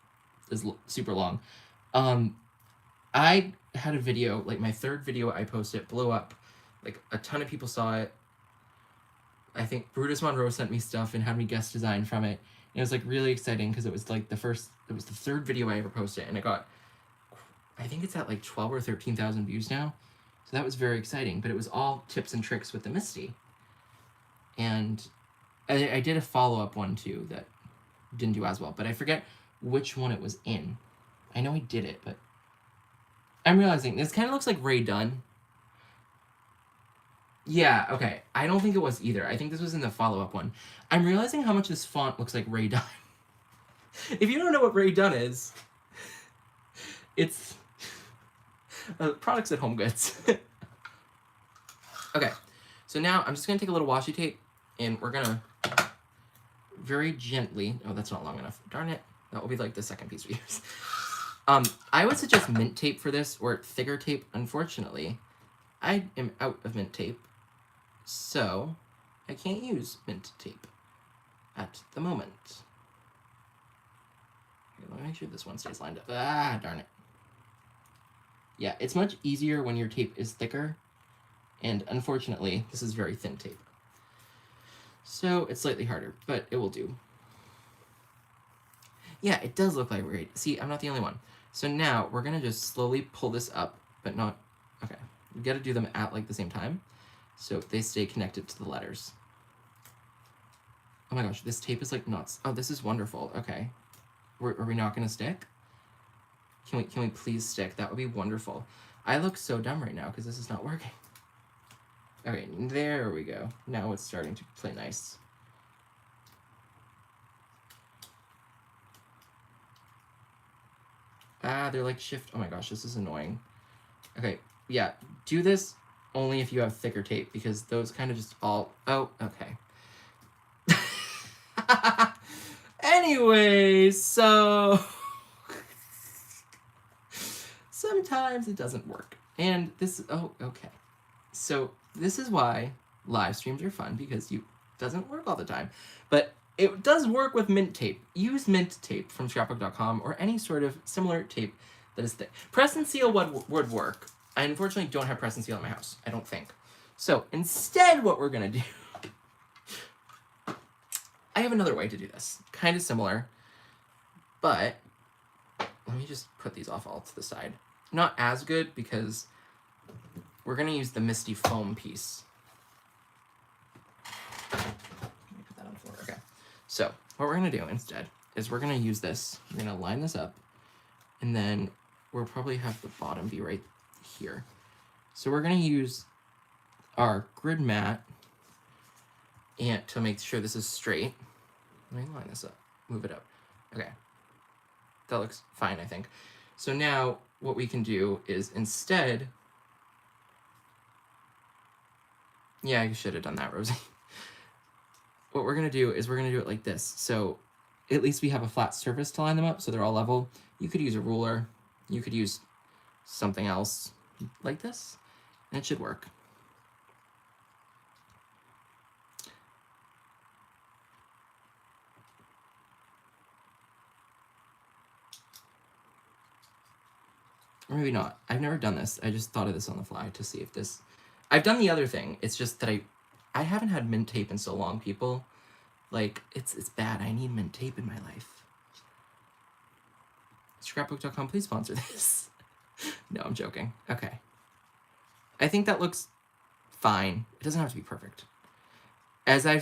is super long. I had a video, like my third video I posted, blew up. Like a ton of people saw it. I think Brutus Monroe sent me stuff and had me guest design from it. And it was like really exciting because it was like it was the third video I ever posted, and it got, I think it's at like 12 or 13,000 views now. So that was very exciting, but it was all tips and tricks with the Misty. And I did a follow-up one too that didn't do as well, but I forget which one it was in. I know I did it, but I'm realizing this kind of looks like Ray Dunn. Yeah, okay. I don't think it was either. I think this was in the follow-up one. I'm realizing how much this font looks like Ray Dunn. If you don't know what Ray Dunn is, it's products at Home Goods. Okay, so now I'm just going to take a little washi tape, and we're going to very gently... Oh, that's not long enough. Darn it. That will be like the second piece we use. I would suggest mint tape for this, or thicker tape. Unfortunately, I am out of mint tape, so I can't use mint tape at the moment. Okay, let me make sure this one stays lined up. Ah, darn it. Yeah, it's much easier when your tape is thicker, and unfortunately, this is very thin tape. So it's slightly harder, but it will do. Yeah, it does look like Ray. See, I'm not the only one. So now we're going to just slowly pull this up, but not... Okay, we got to do them at like the same time, so they stay connected to the letters. Oh my gosh, this tape is like nuts. Oh, this is wonderful. Okay. Are we not going to stick? Can we please stick? That would be wonderful. I look so dumb right now because this is not working. Okay, there we go. Now it's starting to play nice. Ah, they're like shift. Oh my gosh, this is annoying. Okay, yeah, do this only if you have thicker tape because those kind of just all... Oh, okay. Anyway, so... sometimes it doesn't work. And this... Oh, okay. So this is why live streams are fun because it doesn't work all the time. But it does work with mint tape. Use mint tape from scrapbook.com or any sort of similar tape that is thick. Press and seal would work. I unfortunately don't have press and seal in my house. I don't think. So instead what we're going to do... I have another way to do this. Kind of similar. But let me just put these off all to the side. Not as good because we're going to use the Misty Foam piece. Let me put that on the floor. Okay. So what we're going to do instead is we're going to use this. We're going to line this up. And then we'll probably have the bottom be right here. So we're going to use our grid mat and to make sure this is straight. Let me line this up. Move it up. Okay. That looks fine, I think. So now what we can do is instead... Yeah, I should have done that, Rosie. What we're going to do is we're going to do it like this. So at least we have a flat surface to line them up so they're all level. You could use a ruler. You could use something else like this, and it should work. Or maybe not. I've never done this. I just thought of this on the fly to see if this... I've done the other thing. It's just that I haven't had mint tape in so long, people. Like, it's bad. I need mint tape in my life. Scrapbook.com, please sponsor this. No, I'm joking. Okay. I think that looks fine. It doesn't have to be perfect. As I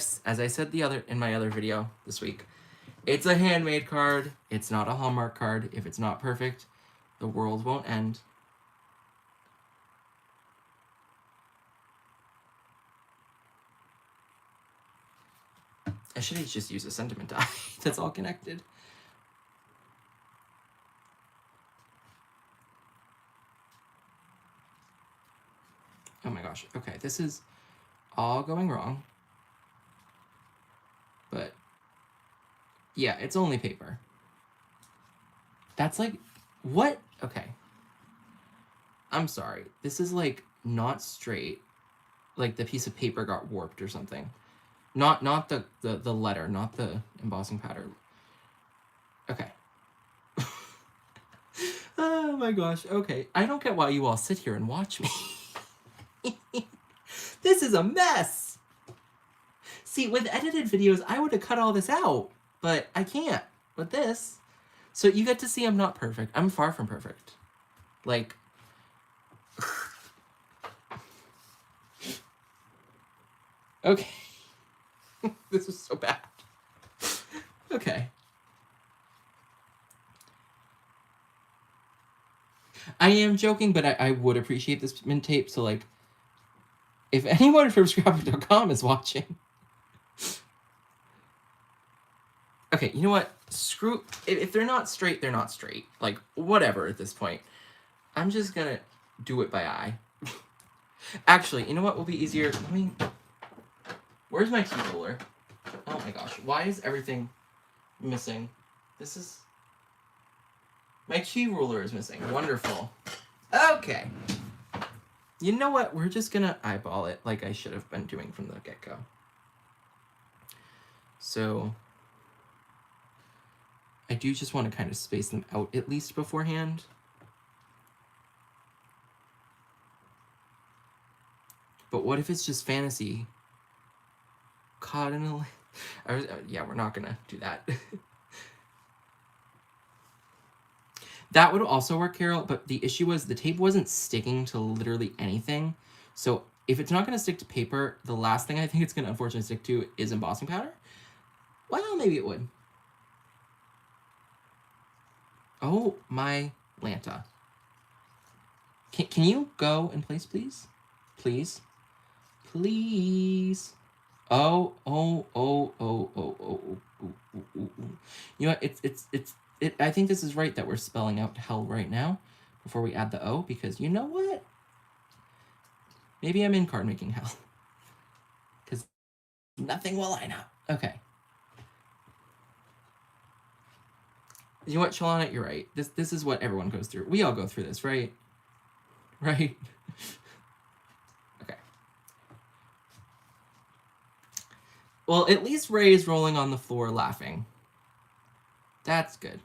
said in my other video this week, it's a handmade card. It's not a Hallmark card. If it's not perfect, the world won't end. I should have just used a sentiment die that's all connected. Oh my gosh. Okay, this is all going wrong. But yeah, it's only paper. That's like, what? Okay. I'm sorry. This is like not straight. Like the piece of paper got warped or something. Not the letter, not the embossing pattern. Okay. Oh my gosh. Okay. I don't get why you all sit here and watch me. This is a mess. See, with edited videos, I would have cut all this out, but I can't with this. So you get to see I'm not perfect. I'm far from perfect. Like, okay. This is so bad. Okay. I am joking, but I would appreciate this mint tape. So, like, if anyone from scrapbook.com is watching. Okay, you know what? Screw... If they're not straight, they're not straight. Like, whatever at this point. I'm just gonna do it by eye. Actually, you know what will be easier? Let me... Where's my tea roller? Oh my gosh, why is everything missing? This is... My key ruler is missing. Wonderful. Okay. You know what? We're just gonna eyeball it like I should have been doing from the get-go. So... I do just want to kind of space them out at least beforehand. But what if it's just fantasy? Caught in a... yeah, we're not gonna do that. That would also work, Carol, but the issue was the tape wasn't sticking to literally anything. So if it's not going to stick to paper, the last thing I think it's going to unfortunately stick to is embossing powder. Well, maybe it would. Oh my Lanta. Can you go in place, please? Please? Please? Oh. You know what? I think this is right that we're spelling out hell right now before we add the O, because you know what? Maybe I'm in card making hell. Because nothing will line up. Okay. You know what, Shalana? You're right. This is what everyone goes through. We all go through this, right? Right? Okay. Well, at least Ray is rolling on the floor laughing. That's good.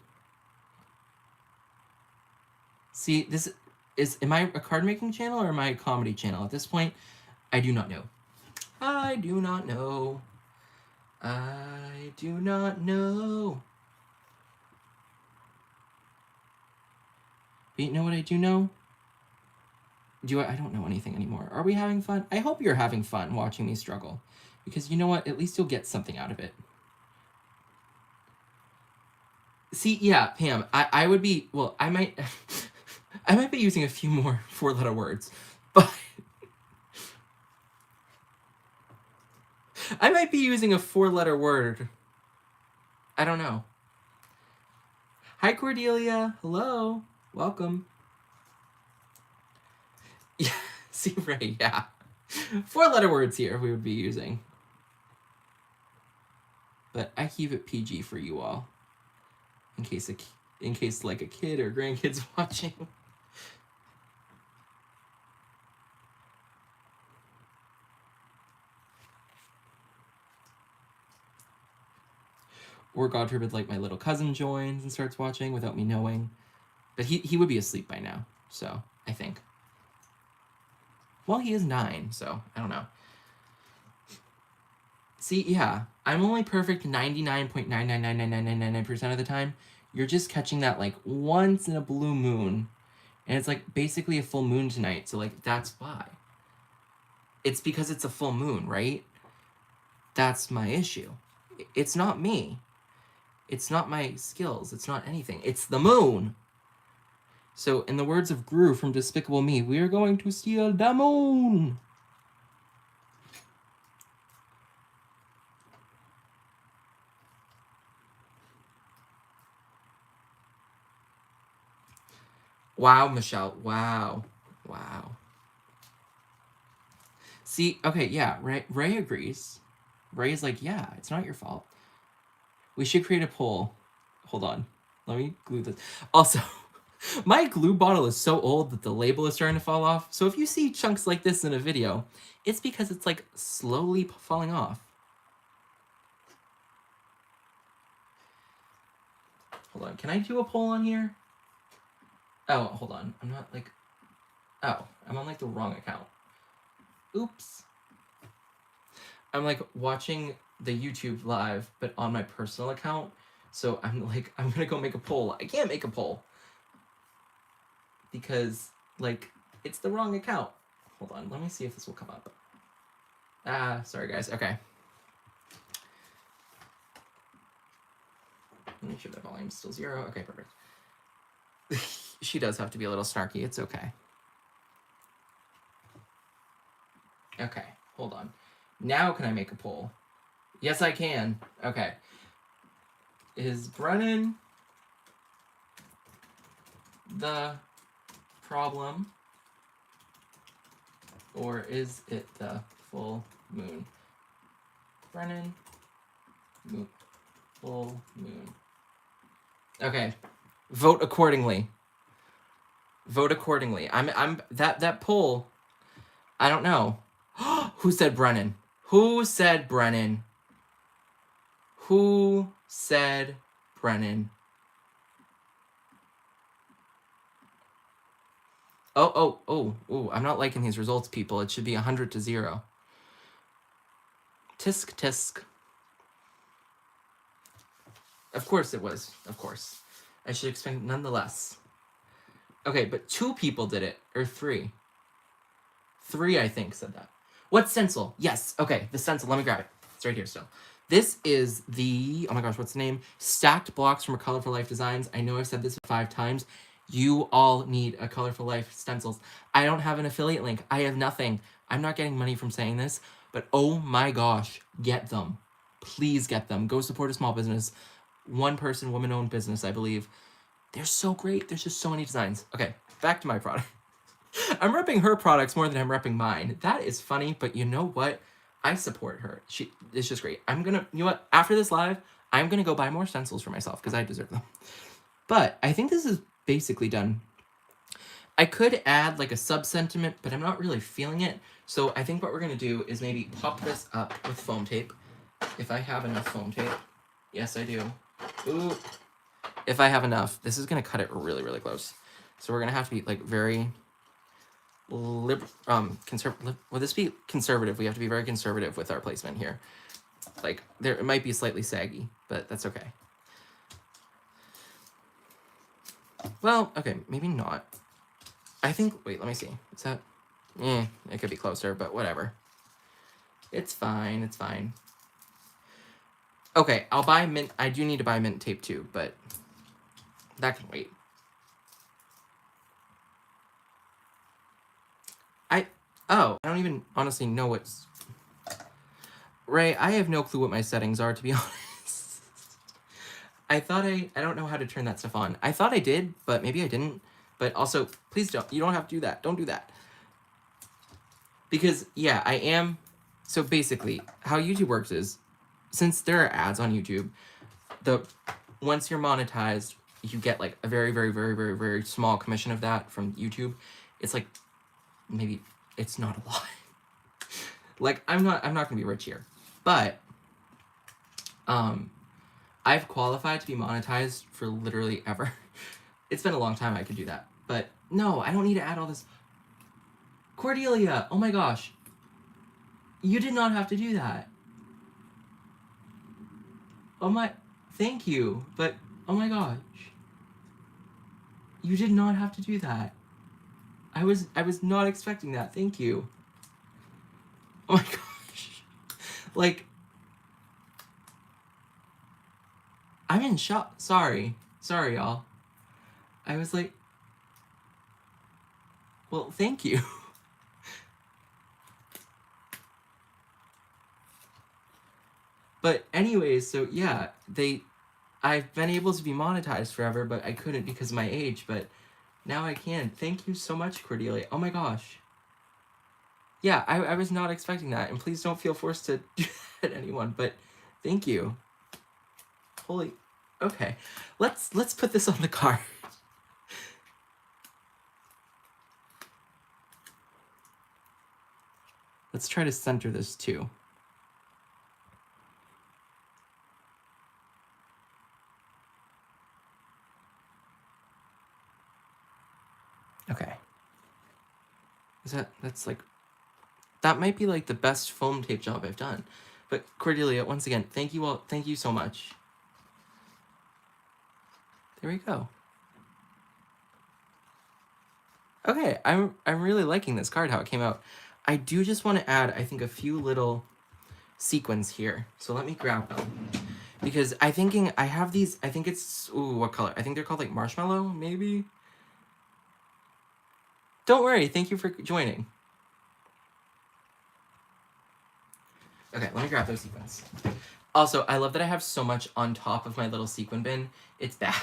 See, this is... Am I a card-making channel or am I a comedy channel? At this point, I do not know. I do not know. I do not know. But you know what I do know? I don't know anything anymore. Are we having fun? I hope you're having fun watching me struggle. Because you know what? At least you'll get something out of it. See, yeah, Pam, I would be... Well, I might... I might be using a few more 4-letter words. But... I might be using a 4-letter word. I don't know. Hi, Cordelia. Hello. Welcome. Yeah, see, Ray, yeah. 4-letter words here we would be using. But I keep it PG for you all. In case like a kid or grandkids watching. Or God forbid, like my little cousin joins and starts watching without me knowing. But he would be asleep by now, so I think. Well, he is 9, so I don't know. See, yeah, I'm only perfect 99.9999999% of the time. You're just catching that like once in a blue moon. And it's like basically a full moon tonight, so like that's why. It's because it's a full moon, right? That's my issue. It's not me. It's not my skills. It's not anything. It's the moon. So, in the words of Gru from Despicable Me, we are going to steal the moon. Wow, Michelle. Wow. Wow. See, okay, yeah, Ray agrees. Ray is like, yeah, it's not your fault. We should create a poll. Hold on. Let me glue this. Also, my glue bottle is so old that the label is starting to fall off. So if you see chunks like this in a video, it's because it's like slowly falling off. Hold on. Can I do a poll on here? Oh, hold on. I'm not like... Oh, I'm on like the wrong account. Oops. I'm like watching the YouTube live, but on my personal account. So I'm like, I'm gonna go make a poll. I can't make a poll. Because, like, it's the wrong account. Hold on, let me see if this will come up. Ah, sorry guys, okay. Make sure the volume's still 0. Okay, perfect. She does have to be a little snarky, it's okay. Okay, hold on. Now can I make a poll? Yes, I can. Okay. Is Brennan the problem, or is it the full moon? Brennan, full moon. Okay. Vote accordingly. Vote accordingly. I'm that poll. I don't know. Who said Brennan? Who said Brennan? Who said Brennan? Oh, I'm not liking these results, people. It should be 100 to 0. Tisk, tisk. Of course it was. Of course. I should explain nonetheless. Okay, but 2 people did it. Or 3. 3, I think, said that. What stencil? Yes. Okay, the stencil. Let me grab it. It's right here still. This is the... Oh my gosh, what's the name? Stacked blocks from A Color for Life Designs. I know I've said this 5 times. You all need a Colorful Life stencils. I don't have an affiliate link. I have nothing. I'm not getting money from saying this, but oh my gosh, get them. Please get them. Go support a small business. One person, woman-owned business, I believe. They're so great. There's just so many designs. Okay, back to my product. I'm repping her products more than I'm repping mine. That is funny, but you know what? I support her. It's just great. I'm gonna, you know what? After this live, I'm gonna go buy more stencils for myself because I deserve them. But I think this is basically done. I could add like a sub-sentiment, but I'm not really feeling it. So I think what we're gonna do is maybe pop this up with foam tape. If I have enough foam tape. Yes, I do. Ooh. If I have enough. This is gonna cut it really, really close. So we're gonna have to be like very conservative. Will this be conservative? We have to be very conservative with our placement here. Like it might be slightly saggy, but that's okay. Well, okay, maybe not. I think, wait, let me see. Is that, it could be closer, but whatever. It's fine, it's fine. Okay, I'll buy mint, I do need to buy mint tape too, but that can wait. I don't even honestly know what's... Ray, I have no clue what my settings are, to be honest. I thought I don't know how to turn that stuff on. I thought I did, but maybe I didn't. But also, please don't, you don't have to do that. Don't do that. Because, yeah, I am... So basically, how YouTube works is, since there are ads on YouTube, once you're monetized, you get like a very, very, very, very, very small commission of that from YouTube. It's like, maybe... It's not a lot. Like, I'm not gonna be rich here. But, I've qualified to be monetized for literally ever. It's been a long time I could do that. But, no, I don't need to add all this. Cordelia, oh my gosh. You did not have to do that. Oh my, thank you. But, oh my gosh. You did not have to do that. I was not expecting that. Thank you. Oh my gosh. Like, I'm in shock. Sorry, y'all. I was like, well, thank you. But anyways, so yeah, I've been able to be monetized forever, but I couldn't because of my age, but now I can. Thank you so much, Cordelia. Oh my gosh. Yeah, I was not expecting that, and please don't feel forced to do that to anyone, but thank you. Holy, okay. Let's put this on the card. Let's try to center this too. Okay. That's like, that might be like the best foam tape job I've done. But Cordelia, once again, thank you all. Thank you so much. There we go. Okay, I'm really liking this card, how it came out. I do just want to add, I think, a few little sequins here. So let me grab them. Because I have these, I think it's, ooh, what color? I think they're called like marshmallow, maybe? Don't worry, thank you for joining. Okay, let me grab those sequins. Also, I love that I have so much on top of my little sequin bin. It's bad.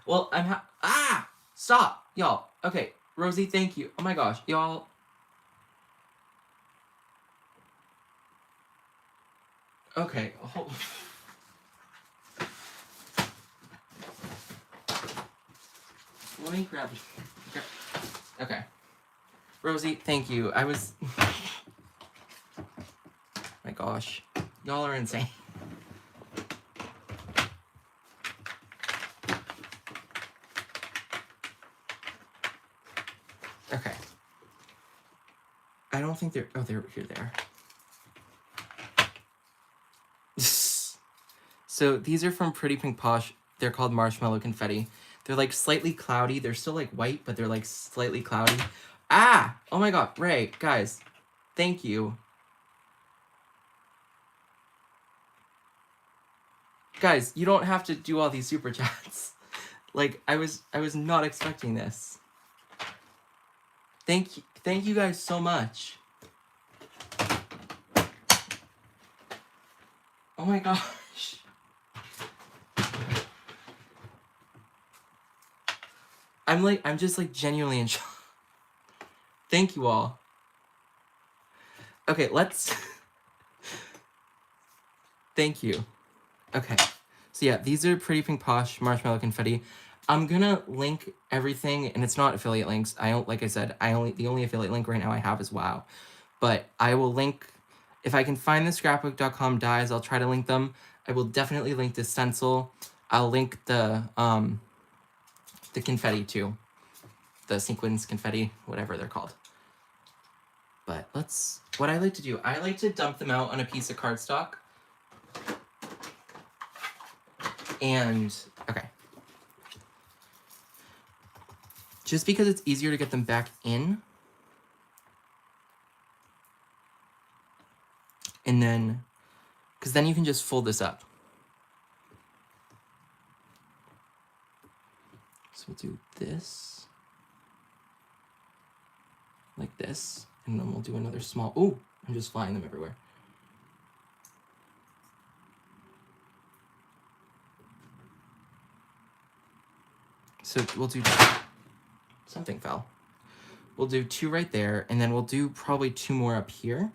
Well, stop, y'all. Okay, Rosie, thank you. Oh my gosh, y'all. Okay, let me grab it. Okay. Rosie, thank you. I was... My gosh. Y'all are insane. Okay. I don't think they're... Oh, they're here. There. So these are from Pretty Pink Posh. They're called Marshmallow Confetti. They're like slightly cloudy. They're still like white, but they're like slightly cloudy. Ah! Oh my god. Ray, guys. Thank you. Guys, you don't have to do all these super chats. Like, I was not expecting this. Thank you guys so much. Oh my gosh. I'm just like genuinely in shock. Thank you all. Okay, let's... Thank you. Okay. So yeah, these are Pretty Pink Posh Marshmallow Confetti. I'm gonna link everything, and it's not affiliate links. Like I said, the only affiliate link right now I have is WoW. But I will link, if I can find the scrapbook.com dies, I'll try to link them. I will definitely link the Stencil. I'll link the confetti too. The sequins confetti, whatever they're called. But what I like to do, I like to dump them out on a piece of cardstock. And, okay. Just because it's easier to get them back in. And then, because then you can just fold this up. So we'll do this. Like this. And then we'll do another small, ooh, I'm just flying them everywhere. So we'll do, something fell. We'll do 2 right there, and then we'll do probably 2 more up here.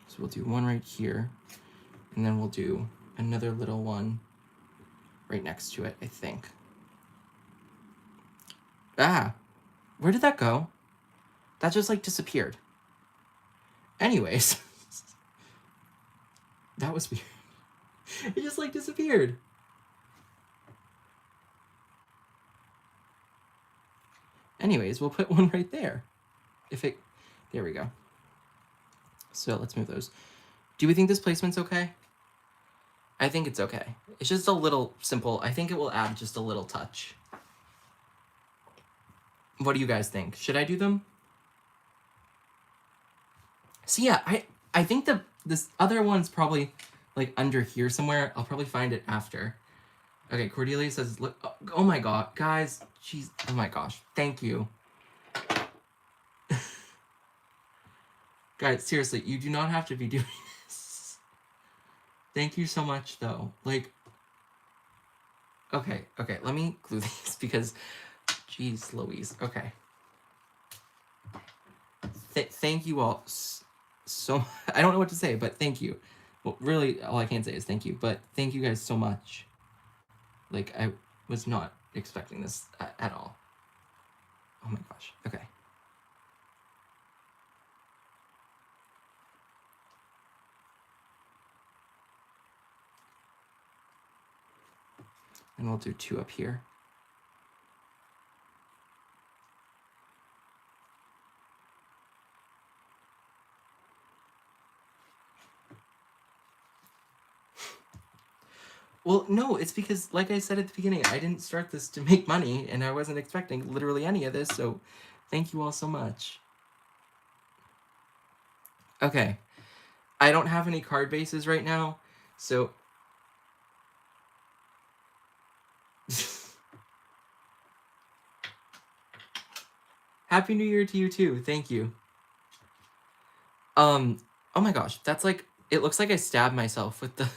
So we'll do 1 right here, and then we'll do another little one right next to it, I think. Ah, where did that go? That just like disappeared. Anyways, that was weird. It just like disappeared. Anyways, we'll put 1 right there. There we go. So let's move those. Do we think this placement's okay? I think it's okay. It's just a little simple. I think it will add just a little touch. What do you guys think? Should I do them? So yeah, I think this other one's probably like under here somewhere. I'll probably find it after. Okay, Cordelia says, look, oh my god, guys, jeez, oh my gosh, thank you. Guys, seriously, you do not have to be doing this. Thank you so much, though. Like, okay, let me glue these because, jeez Louise, okay. Thank you all so, I don't know what to say, but thank you. Well, really, all I can say is thank you, but thank you guys so much. Like, I was not expecting this at all. Oh my gosh, okay. And we'll do 2 up here. Well, no, it's because, like I said at the beginning, I didn't start this to make money, and I wasn't expecting literally any of this, so thank you all so much. Okay. I don't have any card bases right now, so... Happy New Year to you, too. Thank you. Oh my gosh, that's like... It looks like I stabbed myself with the...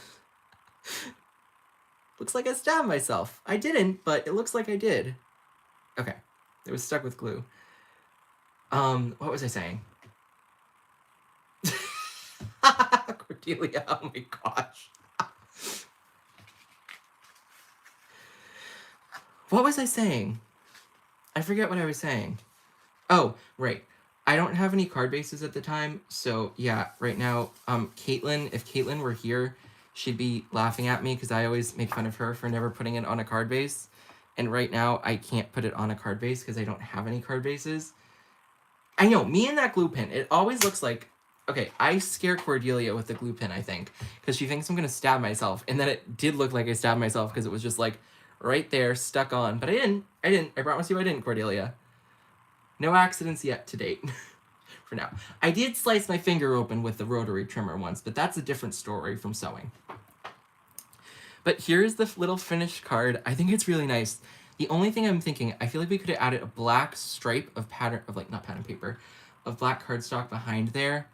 Looks like I stabbed myself. I didn't, but it looks like I did. Okay. It was stuck with glue. What was I saying? Cordelia, oh my gosh. What was I saying? I forget what I was saying. Oh, right. I don't have any card bases at the time, so yeah, right now, Caitlin, if Caitlin were here, she'd be laughing at me because I always make fun of her for never putting it on a card base. And right now, I can't put it on a card base because I don't have any card bases. I know, me and that glue pin, it always looks like... Okay, I scare Cordelia with the glue pin, I think, because she thinks I'm going to stab myself. And then it did look like I stabbed myself because it was just like right there, stuck on. But I didn't. I promise you I didn't, Cordelia. No accidents yet to date. For now. I did slice my finger open with the rotary trimmer once, but that's a different story from sewing. But here's the little finished card. I think it's really nice. The only thing I'm thinking, I feel like we could have added a black stripe of pattern, of like, not pattern paper, of black cardstock behind there.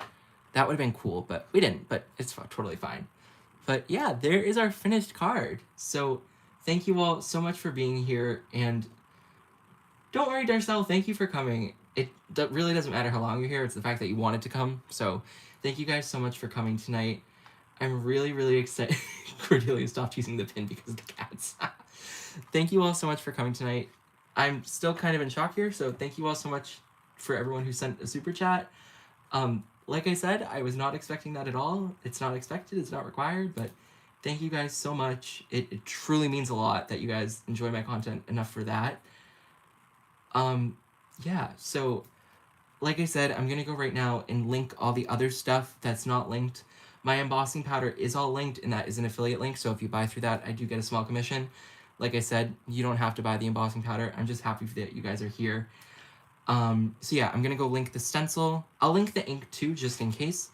That would have been cool, but we didn't, but it's totally fine. But yeah, there is our finished card. So thank you all so much for being here, and don't worry, Darcel, thank you for coming. It really doesn't matter how long you're here, it's the fact that you wanted to come. So thank you guys so much for coming tonight. I'm really, really excited. Cordelia stopped using the pin because of the cats. Thank you all so much for coming tonight. I'm still kind of in shock here, so thank you all so much for everyone who sent a super chat. Like I said, I was not expecting that at all. It's not expected, it's not required, but thank you guys so much. It truly means a lot that you guys enjoy my content enough for that. Yeah, so like I said, I'm gonna go right now and link all the other stuff that's not linked. My embossing powder is all linked, and that is an affiliate link, so if you buy through that, I do get a small commission. Like I said, you don't have to buy the embossing powder. I'm just happy that you guys are here. So yeah, I'm gonna go link the stencil. I'll link the ink too, just in case.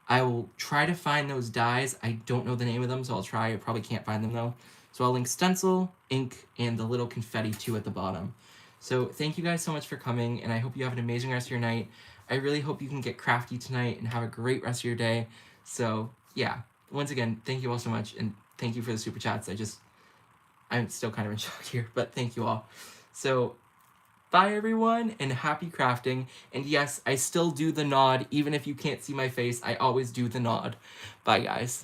I will try to find those dies. I don't know the name of them, so I'll try. I probably can't find them though. So I'll link stencil, ink, and the little confetti too at the bottom. So thank you guys so much for coming, and I hope you have an amazing rest of your night. I really hope you can get crafty tonight and have a great rest of your day. So yeah, once again, thank you all so much, and thank you for the super chats. I'm still kind of in shock here, but thank you all. So bye everyone, and happy crafting. And yes, I still do the nod, even if you can't see my face, I always do the nod. Bye guys.